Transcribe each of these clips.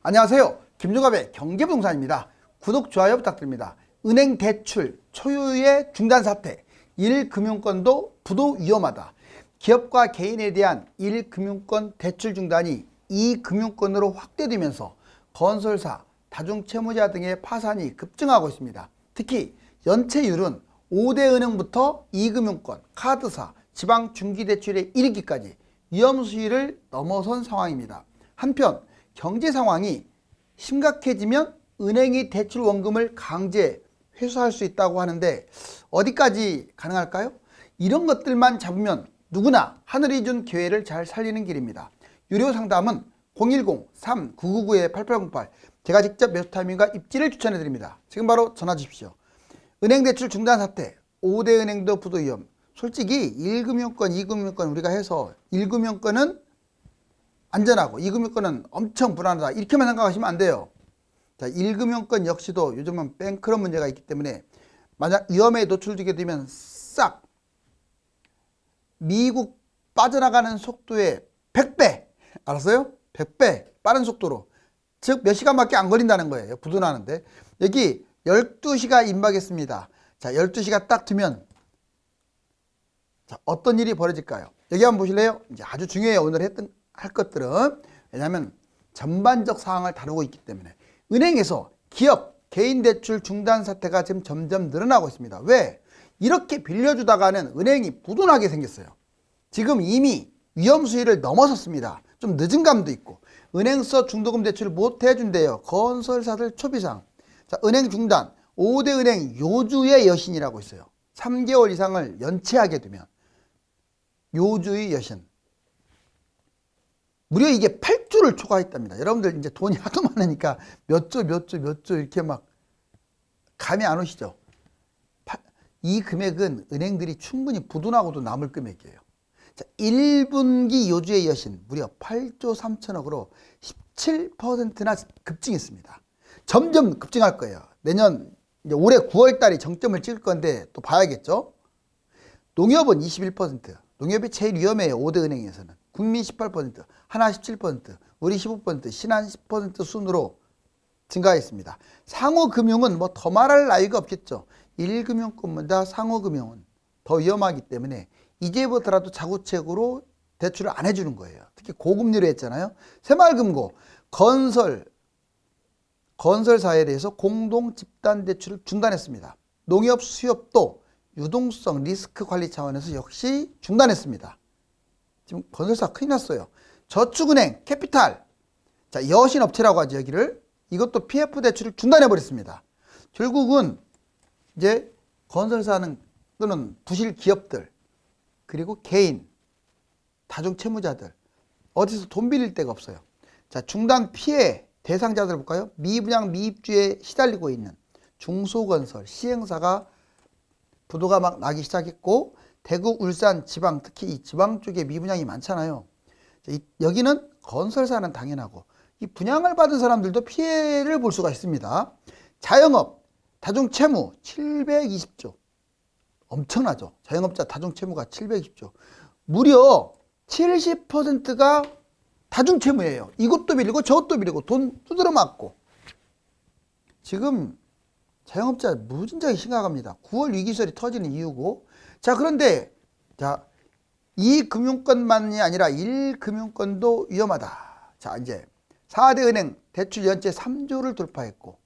안녕하세요. 김종갑의 경제부동산입니다. 구독, 좋아요 부탁드립니다. 은행 대출 초유의 중단 사태, 1금융권도 부도 위험하다. 기업과 개인에 대한 1금융권 대출 중단이 2금융권으로 확대되면서 건설사, 다중채무자 등의 파산이 급증하고 있습니다. 특히 연체율은 5대 은행부터 2금융권, 카드사, 지방중기대출에 이르기까지 위험 수위를 넘어선 상황입니다. 한편 경제 상황이 심각해지면 은행이 대출 원금을 강제 회수할 수 있다고 하는데 어디까지 가능할까요? 이런 것들만 잡으면 누구나 하늘이 준 기회를 잘 살리는 길입니다. 유료 상담은 010-3999-8808 제가 직접 매수타이밍과 입지를 추천해 드립니다. 지금 바로 전화 주십시오. 은행 대출 중단 사태, 5대 은행도 부도 위험. 솔직히 1금융권, 2금융권 우리가 해서 1금융권은 안전하고 2금융권은 엄청 불안하다 이렇게만 생각하시면 안 돼요. 자, 1금융권 역시도 요즘은 뱅크런 문제가 있기 때문에 만약 위험에 노출되게 되면 싹 미국 빠져나가는 속도의 100배 알았어요? 100배 빠른 속도로 즉 몇 시간밖에 안 걸린다는 거예요. 부도나는데 여기 12시가 임박했습니다. 자, 12시가 딱 되면 자, 어떤 일이 벌어질까요? 여기 한번 보실래요? 이제 아주 중요해요. 오늘 할 것들은. 왜냐하면 전반적 상황을 다루고 있기 때문에. 은행에서 기업, 개인 대출 중단 사태가 지금 점점 늘어나고 있습니다. 왜? 이렇게 빌려주다가는 은행이 부도나게 생겼어요. 지금 이미 위험 수위를 넘어섰습니다. 좀 늦은 감도 있고. 은행서 중도금 대출을 못 해준대요. 건설사들 초비상. 자, 은행 중단. 5대 은행 요주의 여신이라고 있어요. 3개월 이상을 연체하게 되면 요주의 여신. 무려 이게 8조를 초과했답니다. 여러분들 이제 돈이 하도 많으니까 몇 조 이렇게 막 감이 안 오시죠? 이 금액은 은행들이 충분히 부도나고도 남을 금액이에요. 자, 1분기 요주의 여신 무려 8조 3천억으로 17%나 급증했습니다. 점점 급증할 거예요. 내년 이제 올해 9월 달에 정점을 찍을 건데 또 봐야겠죠? 농협은 21%. 농협이 제일 위험해요. 5대 은행에서는. 국민 18%, 하나 17%, 우리 15%, 신한 10% 순으로 증가했습니다. 상호금융은 뭐 더 말할 나위가 없겠죠. 1금융권보다 상호금융은 더 위험하기 때문에 이제부터라도 자구책으로 대출을 안 해주는 거예요. 특히 고금리로 했잖아요. 새마을금고, 건설사에 대해서 공동 집단 대출을 중단했습니다. 농협 수협도 유동성 리스크 관리 차원에서 역시 중단했습니다. 지금 건설사 큰일 났어요. 저축은행, 캐피탈, 자, 여신업체라고 하죠, 여기를. 이것도 PF 대출을 중단해 버렸습니다. 결국은 이제 건설사는 또는 부실 기업들, 그리고 개인, 다중채무자들, 어디서 돈 빌릴 데가 없어요. 자, 중단 피해 대상자들 볼까요? 미분양, 미입주에 시달리고 있는 중소건설, 시행사가 부도가 막 나기 시작했고, 대구, 울산, 지방, 특히 이 지방 쪽에 미분양이 많잖아요. 여기는 건설사는 당연하고 이 분양을 받은 사람들도 피해를 볼 수가 있습니다. 자영업, 다중채무 720조. 엄청나죠. 자영업자 다중채무가 720조. 무려 70%가 다중채무예요. 이것도 빌리고 저것도 빌리고 돈 두드러 맞고. 지금 자영업자 무진장이 심각합니다. 9월 위기설이 터지는 이유고. 자, 그런데 자, 이 금융권만이 아니라 1금융권도 위험하다. 자, 이제 4대 은행 대출 연체 3조를 돌파했고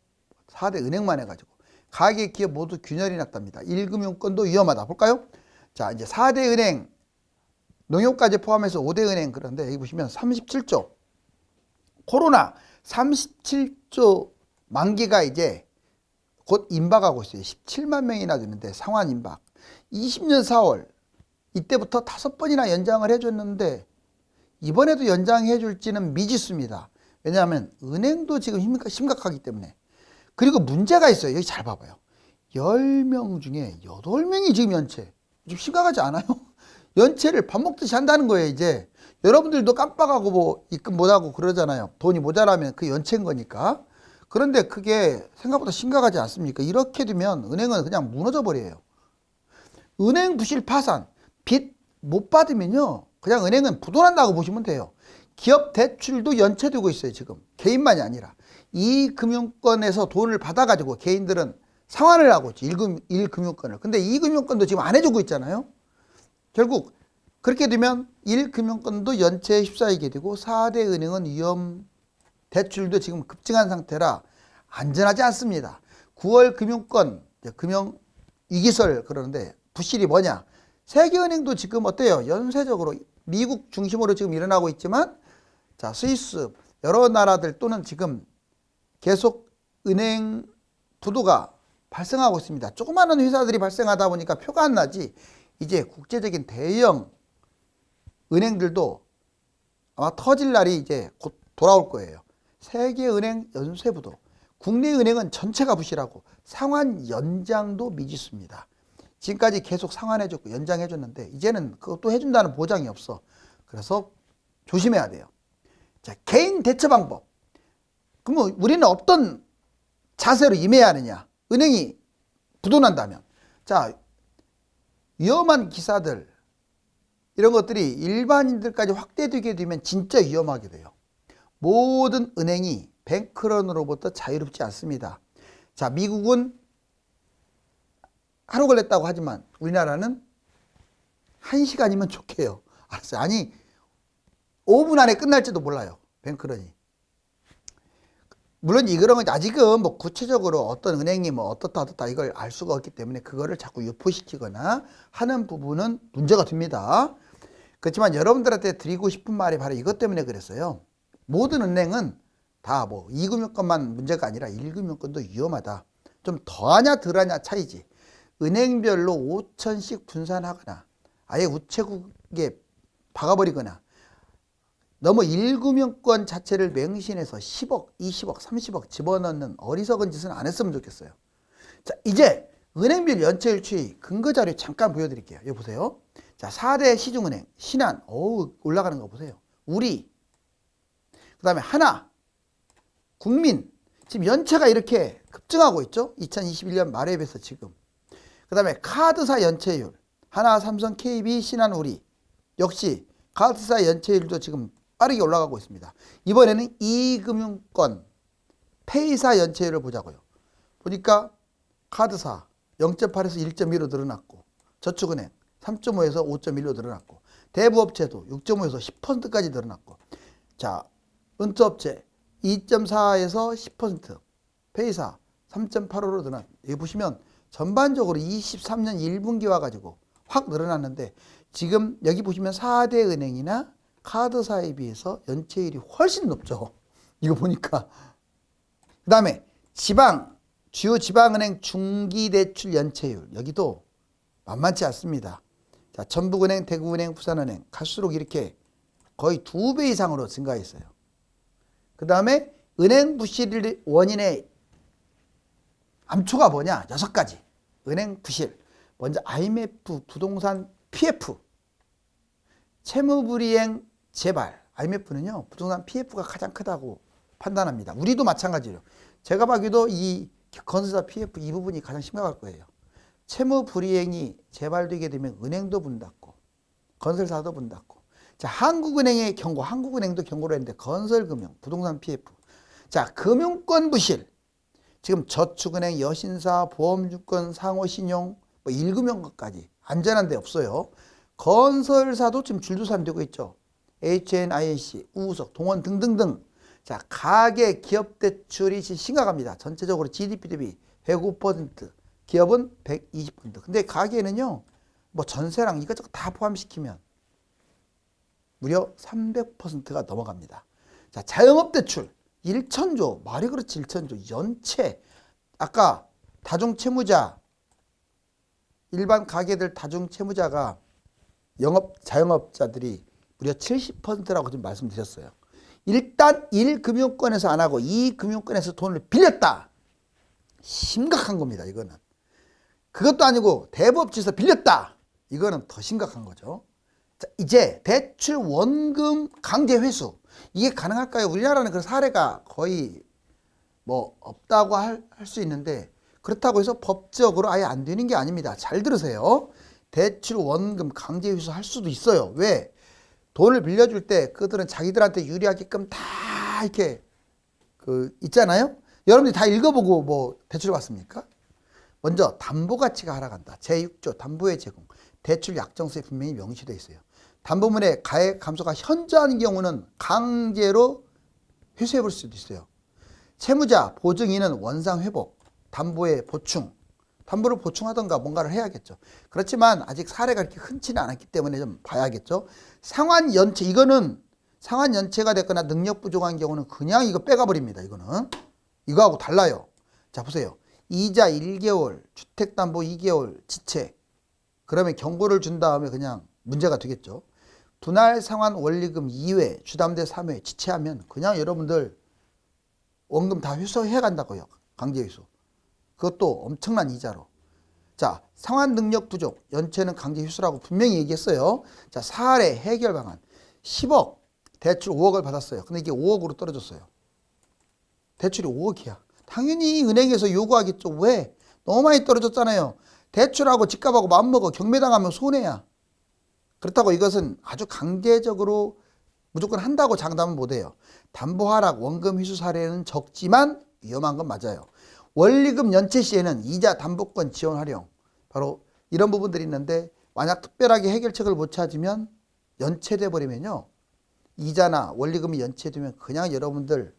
4대 은행만 해가지고 가계 기업 모두 균열이 났답니다. 1금융권도 위험하다. 볼까요? 자, 이제 4대 은행 농협까지 포함해서 5대 은행 그런데 여기 보시면 37조 코로나 37조 만기가 이제 곧 임박하고 있어요. 17만 명이나 되는데 상환 임박. 20년 4월 이때부터 5번이나 연장을 해줬는데 이번에도 연장해 줄지는 미지수입니다. 왜냐하면 은행도 지금 심각하기 때문에. 그리고 문제가 있어요. 여기 잘 봐봐요. 10명 중에 8명이 지금 연체. 좀 심각하지 않아요? 연체를 밥 먹듯이 한다는 거예요. 이제 여러분들도 깜빡하고 뭐 입금 못하고 그러잖아요. 돈이 모자라면 그 연체인 거니까. 그런데 그게 생각보다 심각하지 않습니까? 이렇게 되면 은행은 그냥 무너져 버려요. 은행 부실 파산, 빚 못 받으면요 그냥 은행은 부도난다고 보시면 돼요. 기업 대출도 연체되고 있어요. 지금 개인만이 아니라 이 금융권에서 돈을 받아가지고 개인들은 상환을 하고 있죠. 1금융권을. 근데 2금융권도 지금 안 해주고 있잖아요. 결국 그렇게 되면 1금융권도 연체에 휩싸이게 되고 4대 은행은 위험 대출도 지금 급증한 상태라 안전하지 않습니다. 9월 금융권, 금융 위기설 그러는데 부실이 뭐냐? 세계은행도 지금 어때요? 연쇄적으로 미국 중심으로 지금 일어나고 있지만 자, 스위스 여러 나라들 또는 지금 계속 은행 부도가 발생하고 있습니다. 조그마한 회사들이 발생하다 보니까 표가 안 나지 이제 국제적인 대형 은행들도 아마 터질 날이 이제 곧 돌아올 거예요. 세계은행 연쇄부도, 국내은행은 전체가 부실하고 상환 연장도 미지수입니다. 지금까지 계속 상환해줬고 연장해줬는데 이제는 그것도 해준다는 보장이 없어. 그래서 조심해야 돼요. 자, 개인 대처 방법. 그럼 우리는 어떤 자세로 임해야 하느냐? 은행이 부도난다면. 자, 위험한 기사들 이런 것들이 일반인들까지 확대되게 되면 진짜 위험하게 돼요. 모든 은행이 뱅크런으로부터 자유롭지 않습니다. 자, 미국은 하루 걸렸다고 하지만 우리나라는 1시간이면 좋게요. 알았어요. 아니 5분 안에 끝날지도 몰라요. 뱅크런이. 물론 이런 건 아직은 뭐 구체적으로 어떤 은행이 뭐 어떻다 이걸 알 수가 없기 때문에 그거를 자꾸 유포시키거나 하는 부분은 문제가 됩니다. 그렇지만 여러분들한테 드리고 싶은 말이 바로 이것 때문에 그랬어요. 모든 은행은 다 뭐 2금융권만 문제가 아니라 1금융권도 위험하다. 좀 더하냐 덜하냐 차이지. 은행별로 5천씩 분산하거나 아예 우체국에 박아버리거나 너무 1금융권 자체를 맹신해서 10억, 20억, 30억 집어넣는 어리석은 짓은 안 했으면 좋겠어요. 자, 이제 은행별 연체율 추이 근거 자료 잠깐 보여드릴게요. 여기 보세요. 자, 4대 시중은행, 신한, 어우, 올라가는 거 보세요. 우리, 그 다음에 하나, 국민, 지금 연체가 이렇게 급증하고 있죠. 2021년 말에 비해서 지금. 그 다음에 카드사 연체율, 하나, 삼성, KB, 신한, 우리. 역시 카드사 연체율도 지금 빠르게 올라가고 있습니다. 이번에는 2금융권 페이사 연체율을 보자고요. 보니까 카드사 0.8에서 1.2로 늘어났고 저축은행 3.5에서 5.1로 늘어났고 대부업체도 6.5에서 10%까지 늘어났고 자, 은투업체 2.4에서 10% 페이사 3.85로 늘어났. 여기 보시면 전반적으로 23년 1분기와 가지고 확 늘어났는데 지금 여기 보시면 4대 은행이나 카드사에 비해서 연체율이 훨씬 높죠. 이거 보니까. 그 다음에 주요 지방은행 중기대출 연체율 여기도 만만치 않습니다. 자, 전북은행, 대구은행, 부산은행 갈수록 이렇게 거의 2배 이상으로 증가했어요. 그 다음에 은행 부실 원인의 암초가 뭐냐? 6가지. 은행 부실. 먼저 IMF, 부동산 PF, 채무불이행 재발. IMF는요, 부동산 PF가 가장 크다고 판단합니다. 우리도 마찬가지로. 제가 봐도 이 건설사 PF 이 부분이 가장 심각할 거예요. 채무불이행이 재발되게 되면 은행도 문 닫고, 건설사도 문 닫고. 자, 한국은행의 경고, 한국은행도 경고를 했는데, 건설금융, 부동산 PF. 자, 금융권 부실. 지금 저축은행, 여신사, 보험증권, 상호신용, 뭐 1금융권까지 안전한 데 없어요. 건설사도 지금 줄도산 되고 있죠. HNIC, 우석, 동원 등등등. 자, 가계 기업 대출이 심각합니다. 전체적으로 GDP 대비 105%, 기업은 120%. 근데 가계는요, 뭐 전세랑 이것저것 다 포함시키면 무려 300%가 넘어갑니다. 자, 자영업 대출 1천조, 말이 그렇지 1천조, 연체. 아까 다중채무자, 일반 가게들 다중채무자가 자영업자들이 무려 70%라고 지금 말씀드렸어요. 일단 1금융권에서 안 하고 2금융권에서 돈을 빌렸다. 심각한 겁니다. 이거는. 그것도 아니고 대부업체에서 빌렸다. 이거는 더 심각한 거죠. 자, 이제 대출 원금 강제 회수. 이게 가능할까요? 우리나라는 그런 사례가 거의 뭐 없다고 할 수 있는데 그렇다고 해서 법적으로 아예 안 되는 게 아닙니다. 잘 들으세요. 대출 원금 강제 회수 할 수도 있어요. 왜? 돈을 빌려줄 때 그들은 자기들한테 유리하게끔 다 이렇게 있잖아요. 여러분들이 다 읽어보고 뭐 대출 받습니까? 먼저 담보 가치가 하락한다. 제6조 담보의 제공. 대출 약정서에 분명히 명시되어 있어요. 담보물의 가액 감소가 현저한 경우는 강제로 회수해 볼 수도 있어요. 채무자, 보증인은 원상 회복, 담보의 보충, 담보를 보충하던가 뭔가를 해야겠죠. 그렇지만 아직 사례가 그렇게 흔치는 않았기 때문에 좀 봐야겠죠. 상환 연체, 이거는 상환 연체가 됐거나 능력 부족한 경우는 그냥 이거 빼가 버립니다. 이거는 이거하고 달라요. 자, 보세요. 이자 1개월, 주택담보 2개월, 지체. 그러면 경고를 준 다음에 그냥 문제가 되겠죠. 분할 상환 원리금 2회, 주담대 3회 지체하면 그냥 여러분들 원금 다 회수해 간다고요. 강제 회수. 그것도 엄청난 이자로. 자, 상환 능력 부족, 연체는 강제 회수라고 분명히 얘기했어요. 자, 사례 해결 방안. 10억, 대출 5억을 받았어요. 근데 이게 5억으로 떨어졌어요. 대출이 5억이야. 당연히 은행에서 요구하겠죠. 왜? 너무 많이 떨어졌잖아요. 대출하고 집값하고 맞먹어. 경매당하면 손해야. 그렇다고 이것은 아주 강제적으로 무조건 한다고 장담은 못해요. 담보 하락, 원금 회수 사례는 적지만 위험한 건 맞아요. 원리금 연체 시에는 이자 담보권 지원 활용. 바로 이런 부분들이 있는데 만약 특별하게 해결책을 못 찾으면 연체돼 버리면요. 이자나 원리금이 연체되면 그냥 여러분들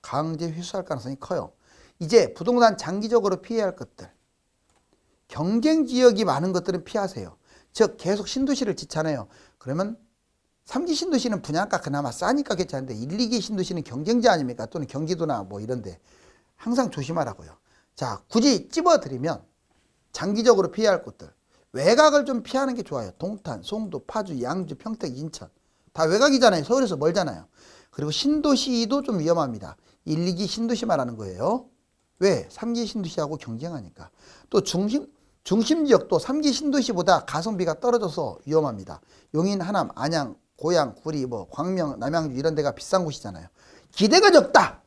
강제 회수할 가능성이 커요. 이제 부동산 장기적으로 피해야 할 것들. 경쟁 지역이 많은 것들은 피하세요. 즉 계속 신도시를 짓잖아요. 그러면 3기 신도시는 분양가 그나마 싸니까 괜찮은데 1, 2기 신도시는 경쟁자 아닙니까? 또는 경기도나 뭐 이런데 항상 조심하라고요. 자, 굳이 찝어드리면 장기적으로 피해야 할 곳들. 외곽을 좀 피하는 게 좋아요. 동탄, 송도, 파주, 양주, 평택, 인천. 다 외곽이잖아요. 서울에서 멀잖아요. 그리고 신도시도 좀 위험합니다. 1, 2기 신도시 말하는 거예요. 왜? 3기 신도시하고 경쟁하니까. 또 중심지역도 3기 신도시보다 가성비가 떨어져서 위험합니다. 용인, 하남, 안양, 고양, 구리, 뭐 광명, 남양주 이런 데가 비싼 곳이잖아요. 기대가 적다.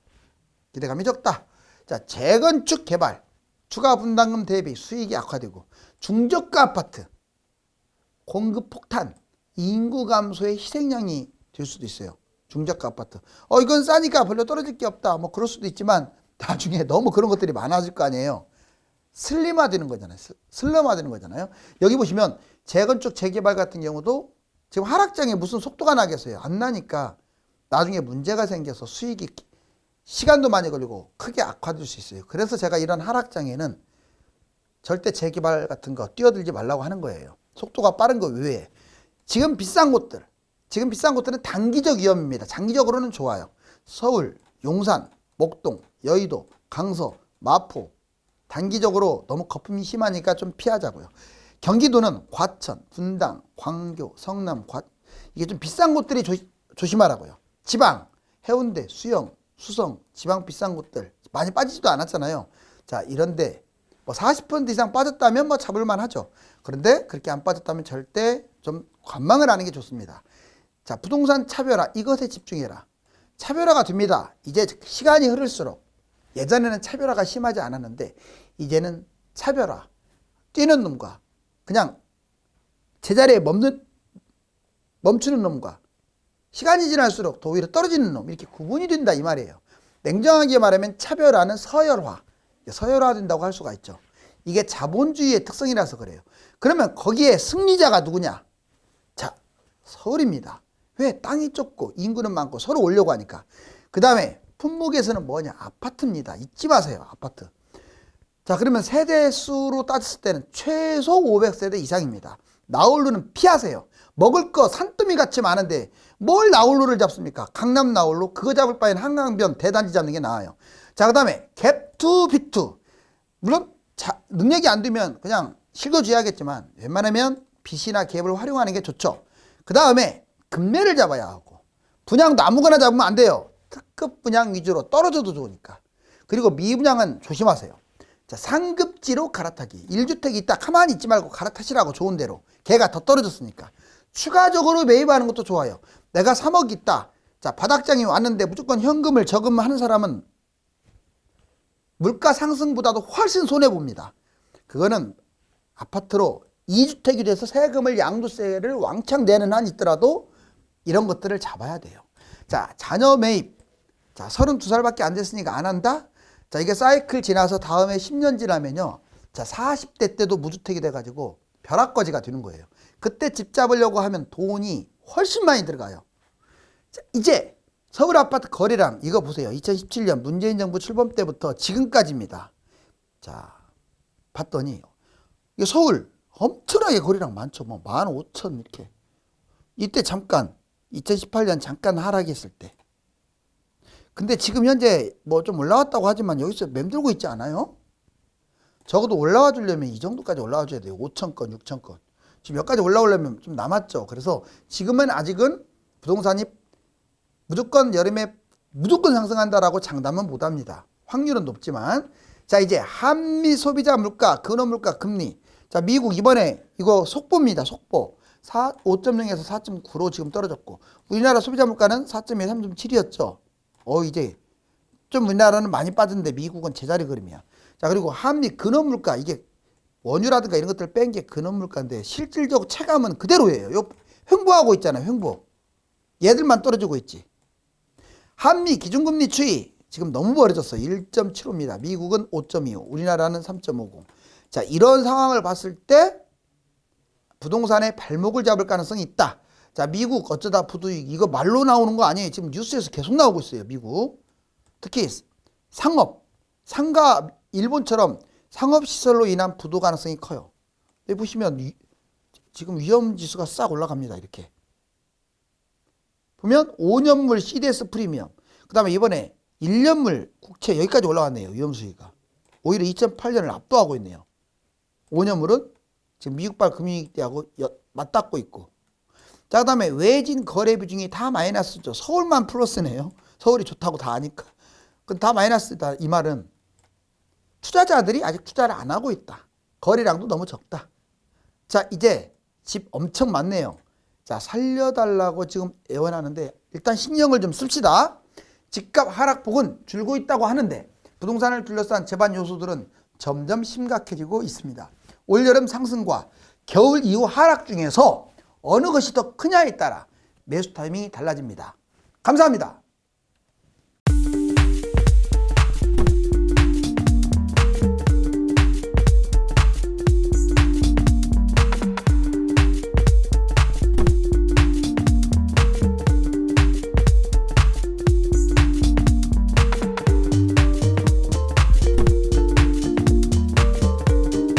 기대감이 적다. 자, 재건축 개발, 추가 분담금 대비 수익이 악화되고 중저가 아파트, 공급 폭탄, 인구 감소의 희생양이 될 수도 있어요. 중저가 아파트. 이건 싸니까 별로 떨어질 게 없다. 뭐 그럴 수도 있지만 나중에 너무 그런 것들이 많아질 거 아니에요. 슬림화되는 거잖아요. 슬럼화되는 거잖아요. 여기 보시면 재건축 재개발 같은 경우도 지금 하락장에 무슨 속도가 나겠어요. 안 나니까 나중에 문제가 생겨서 수익이 시간도 많이 걸리고 크게 악화될 수 있어요. 그래서 제가 이런 하락장에는 절대 재개발 같은 거 뛰어들지 말라고 하는 거예요. 속도가 빠른 거 외에. 지금 비싼 곳들은 단기적 위험입니다. 장기적으로는 좋아요. 서울, 용산, 목동, 여의도, 강서, 마포. 단기적으로 너무 거품이 심하니까 좀 피하자고요. 경기도는 과천, 분당, 광교, 성남, 이게 좀 비싼 곳들이 조심하라고요. 지방, 해운대, 수영, 수성, 지방 비싼 곳들 많이 빠지지도 않았잖아요. 자, 이런데 뭐 40% 이상 빠졌다면 뭐 잡을만 하죠. 그런데 그렇게 안 빠졌다면 절대 좀 관망을 하는 게 좋습니다. 자, 부동산 차별화, 이것에 집중해라. 차별화가 됩니다. 이제 시간이 흐를수록. 예전에는 차별화가 심하지 않았는데 이제는 차별화, 뛰는 놈과 그냥 제자리에 멈추는 놈과 시간이 지날수록 더 오히려 떨어지는 놈, 이렇게 구분이 된다 이 말이에요. 냉정하게 말하면 차별화는 서열화된다고 할 수가 있죠. 이게 자본주의의 특성이라서 그래요. 그러면 거기에 승리자가 누구냐? 자, 서울입니다. 왜? 땅이 좁고 인구는 많고 서로 오려고 하니까. 그 다음에 품목에서는 뭐냐? 아파트입니다. 잊지 마세요. 아파트. 자, 그러면 세대수로 따졌을 때는 최소 500세대 이상입니다. 나홀로는 피하세요. 먹을 거 산더미 같이 많은데 뭘 나홀로를 잡습니까? 강남 나홀로. 그거 잡을 바엔 한강변 대단지 잡는 게 나아요. 자, 그 다음에 갭2, 빅2. 물론 능력이 안 되면 그냥 실거주해야겠지만 웬만하면 빚이나 갭을 활용하는 게 좋죠. 그 다음에 급매를 잡아야 하고 분양도 아무거나 잡으면 안 돼요. 특급 분양 위주로 떨어져도 좋으니까. 그리고 미분양은 조심하세요. 자, 상급지로 갈아타기. 1주택이 있다 가만히 있지 말고 갈아타시라고. 좋은 대로. 걔가 더 떨어졌으니까. 추가적으로 매입하는 것도 좋아요. 내가 3억 있다. 자, 바닥장이 왔는데 무조건 현금을 저금하는 사람은 물가 상승보다도 훨씬 손해봅니다. 그거는 아파트로 2주택이 돼서 세금을 양도세를 왕창 내는 한 있더라도 이런 것들을 잡아야 돼요. 자, 자녀 매입. 자, 32살밖에 안 됐으니까 안 한다? 자, 이게 사이클 지나서 다음에 10년 지나면요. 자, 40대 때도 무주택이 돼가지고 벼락거지가 되는 거예요. 그때 집 잡으려고 하면 돈이 훨씬 많이 들어가요. 자, 이제 서울 아파트 거래량 이거 보세요. 2017년 문재인 정부 출범 때부터 지금까지입니다. 자, 봤더니 이게 서울 엄청나게 거래량 많죠. 뭐 15,000 이렇게. 이때 잠깐 2018년 잠깐 하락했을 때. 근데 지금 현재 뭐 좀 올라왔다고 하지만 여기서 맴돌고 있지 않아요? 적어도 올라와 주려면 이 정도까지 올라와 줘야 돼요. 5,000건, 6,000건. 지금 여기까지 올라오려면 좀 남았죠. 그래서 지금은 아직은 부동산이 무조건 여름에 무조건 상승한다라고 장담은 못 합니다. 확률은 높지만. 자, 이제 한미 소비자 물가, 근원 물가, 금리. 자, 미국 이번에 이거 속보입니다. 속보. 5.0에서 4.9로 지금 떨어졌고, 우리나라 소비자 물가는 4.2, 3.7이었죠. 이제 좀 우리나라는 많이 빠졌는데 미국은 제자리 걸음이야. 자, 그리고 한미 근원 물가, 이게 원유라든가 이런 것들 뺀 게 근원 물가인데 실질적 체감은 그대로예요. 요 횡보하고 있잖아요. 횡보. 얘들만 떨어지고 있지. 한미 기준금리 추이 지금 너무 벌어졌어. 1.75입니다. 미국은 5.25, 우리나라는 3.50. 자, 이런 상황을 봤을 때 부동산에 발목을 잡을 가능성이 있다. 자, 미국 어쩌다 부도익 이거 말로 나오는 거 아니에요. 지금 뉴스에서 계속 나오고 있어요. 미국. 특히 상업, 상가 일본처럼 상업시설로 인한 부도 가능성이 커요. 여기 보시면 지금 위험지수가 싹 올라갑니다. 이렇게. 보면 5년물 CDS 프리미엄, 그 다음에 이번에 1년물 국채 여기까지 올라왔네요. 위험수위가. 오히려 2008년을 압도하고 있네요. 5년물은 지금 미국발 금융위기때하고 맞닿고 있고. 자, 그 다음에 외진 거래 비중이 다 마이너스죠. 서울만 플러스네요. 서울이 좋다고 다 아니까. 그럼 다 마이너스다. 이 말은 투자자들이 아직 투자를 안 하고 있다. 거래량도 너무 적다. 자, 이제 집 엄청 많네요. 자, 살려달라고 지금 애원하는데 일단 신경을 좀 씁시다. 집값 하락폭은 줄고 있다고 하는데 부동산을 둘러싼 재반 요소들은 점점 심각해지고 있습니다. 올여름 상승과 겨울 이후 하락 중에서 어느 것이 더 크냐에 따라 매수 타이밍이 달라집니다. 감사합니다.